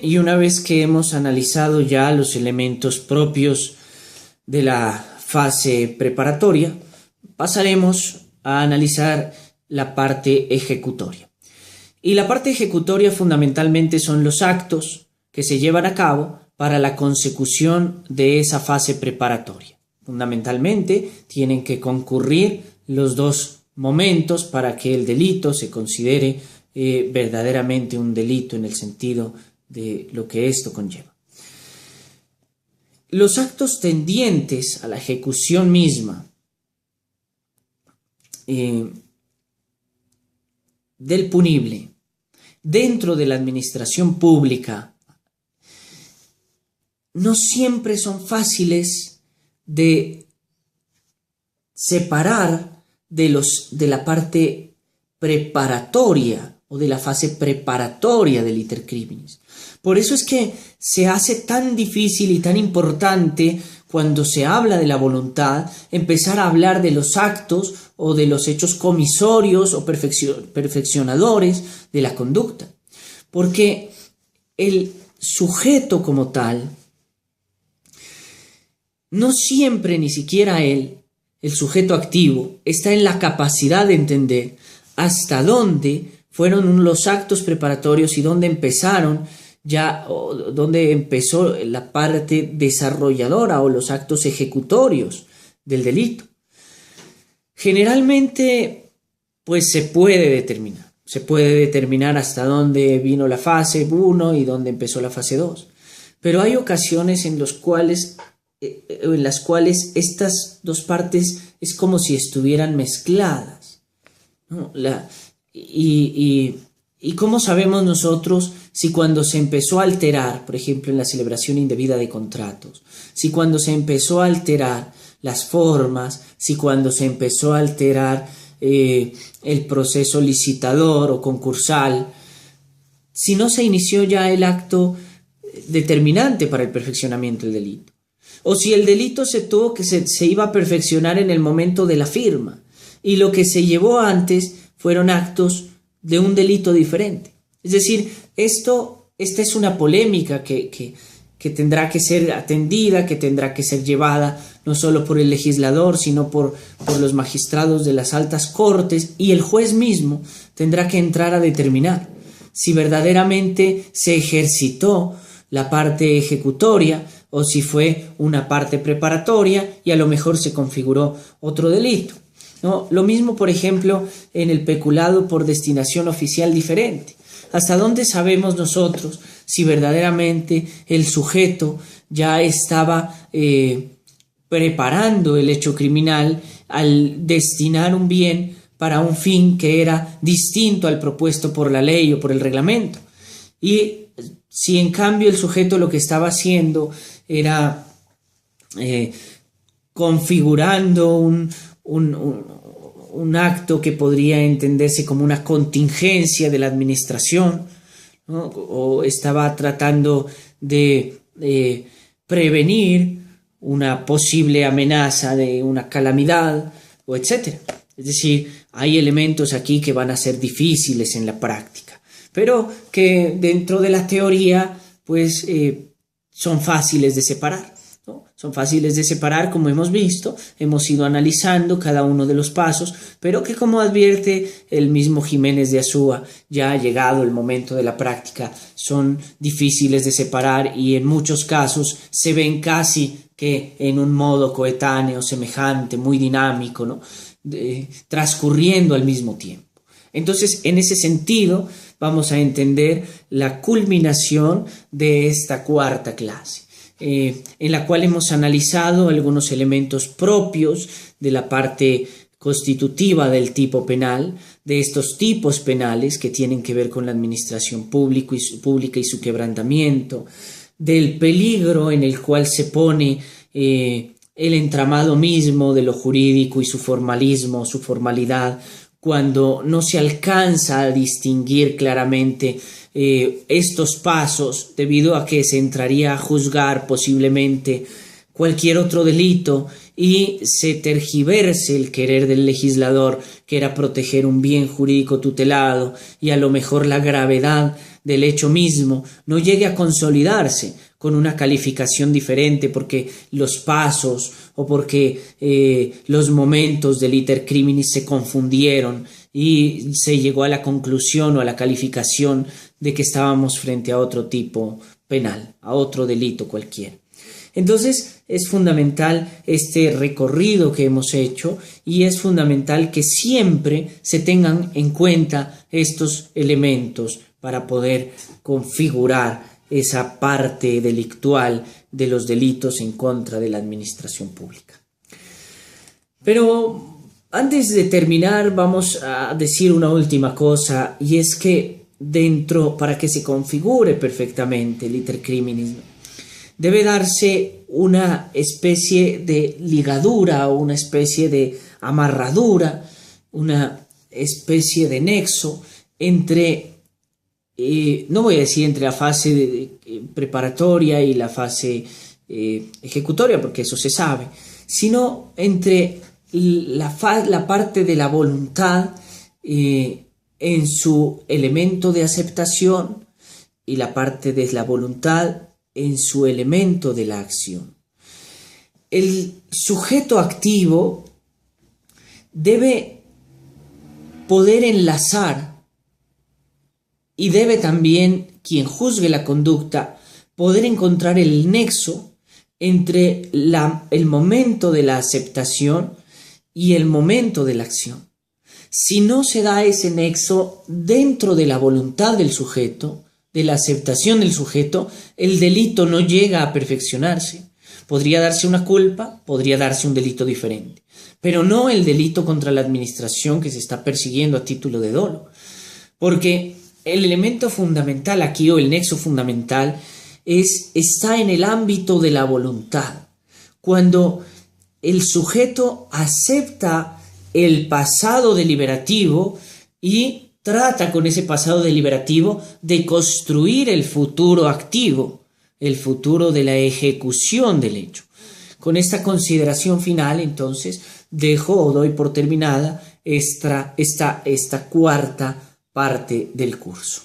y una vez que hemos analizado ya los elementos propios de la fase preparatoria, pasaremos a analizar la parte ejecutoria. Y la parte ejecutoria fundamentalmente son los actos que se llevan a cabo para la consecución de esa fase preparatoria. Fundamentalmente tienen que concurrir los dos momentos para que el delito se considere verdaderamente un delito en el sentido de lo que esto conlleva. Los actos tendientes a la ejecución misma del punible dentro de la administración pública no siempre son fáciles de separar de la parte preparatoria o de la fase preparatoria del iter criminis. Por eso es que se hace tan difícil y tan importante cuando se habla de la voluntad empezar a hablar de los actos o de los hechos comisorios o perfeccionadores de la conducta. Porque el sujeto como tal, no siempre ni siquiera él, el sujeto activo, está en la capacidad de entender hasta dónde fueron los actos preparatorios y dónde empezaron donde empezó la parte desarrolladora o los actos ejecutorios del delito. Generalmente, pues se puede determinar hasta dónde vino la fase 1 y dónde empezó la fase 2. Pero hay ocasiones en las cuales estas dos partes es como si estuvieran mezcladas, ¿no? ¿Y cómo sabemos nosotros si cuando se empezó a alterar, por ejemplo, en la celebración indebida de contratos, si cuando se empezó a alterar las formas, si cuando se empezó a alterar el proceso licitador o concursal, si no se inició ya el acto determinante para el perfeccionamiento del delito? O si el delito se iba a perfeccionar en el momento de la firma y lo que se llevó antes fueron actos de un delito diferente. Es decir, esta es una polémica que tendrá que ser atendida, que tendrá que ser llevada no solo por el legislador, sino por los magistrados de las altas cortes, y el juez mismo tendrá que entrar a determinar si verdaderamente se ejercitó la parte ejecutoria o si fue una parte preparatoria y a lo mejor se configuró otro delito, ¿no? Lo mismo, por ejemplo, en el peculado por destinación oficial diferente. ¿Hasta dónde sabemos nosotros si verdaderamente el sujeto ya estaba preparando el hecho criminal al destinar un bien para un fin que era distinto al propuesto por la ley o por el reglamento? Y si en cambio el sujeto lo que estaba haciendo era configurando un acto que podría entenderse como una contingencia de la administración, ¿no? O estaba tratando de prevenir una posible amenaza de una calamidad, o etcétera. Es decir, hay elementos aquí que van a ser difíciles en la práctica, pero que dentro de la teoría pues son fáciles de separar, ¿no? Son fáciles de separar, como hemos visto, hemos ido analizando cada uno de los pasos, pero que, como advierte el mismo Jiménez de Azúa, ya ha llegado el momento de la práctica, son difíciles de separar y en muchos casos se ven casi que en un modo coetáneo, semejante, muy dinámico, ¿no? Transcurriendo al mismo tiempo. Entonces, en ese sentido, vamos a entender la culminación de esta cuarta clase, en la cual hemos analizado algunos elementos propios de la parte constitutiva del tipo penal, de estos tipos penales que tienen que ver con la administración pública y su quebrantamiento, del peligro en el cual se pone el entramado mismo de lo jurídico y su formalismo, su formalidad, cuando no se alcanza a distinguir claramente estos pasos, debido a que se entraría a juzgar posiblemente cualquier otro delito y se tergiverse el querer del legislador, que era proteger un bien jurídico tutelado, y a lo mejor la gravedad del hecho mismo no llegue a consolidarse con una calificación diferente porque los pasos o porque los momentos del iter criminis se confundieron y se llegó a la conclusión o a la calificación de que estábamos frente a otro tipo penal, a otro delito cualquiera. Entonces es fundamental este recorrido que hemos hecho y es fundamental que siempre se tengan en cuenta estos elementos para poder configurar esa parte delictual de los delitos en contra de la administración pública. Pero antes de terminar vamos a decir una última cosa, y es que para que se configure perfectamente el iter criminis, debe darse una especie de ligadura o una especie de amarradura, una especie de nexo entre, no voy a decir entre la fase preparatoria y la fase ejecutoria, porque eso se sabe, sino entre la parte de la voluntad en su elemento de aceptación y la parte de la voluntad en su elemento de la acción. El sujeto activo debe poder enlazar y debe también, quien juzgue la conducta, poder encontrar el nexo entre el momento de la aceptación y el momento de la acción. Si no se da ese nexo dentro de la voluntad del sujeto, de la aceptación del sujeto, el delito no llega a perfeccionarse. Podría darse una culpa, podría darse un delito diferente, pero no el delito contra la administración que se está persiguiendo a título de dolo. Porque el elemento fundamental aquí, o el nexo fundamental, está en el ámbito de la voluntad. Cuando el sujeto acepta el pasado deliberativo y trata con ese pasado deliberativo de construir el futuro activo, el futuro de la ejecución del hecho. Con esta consideración final, entonces, dejo o doy por terminada esta cuarta parte del curso.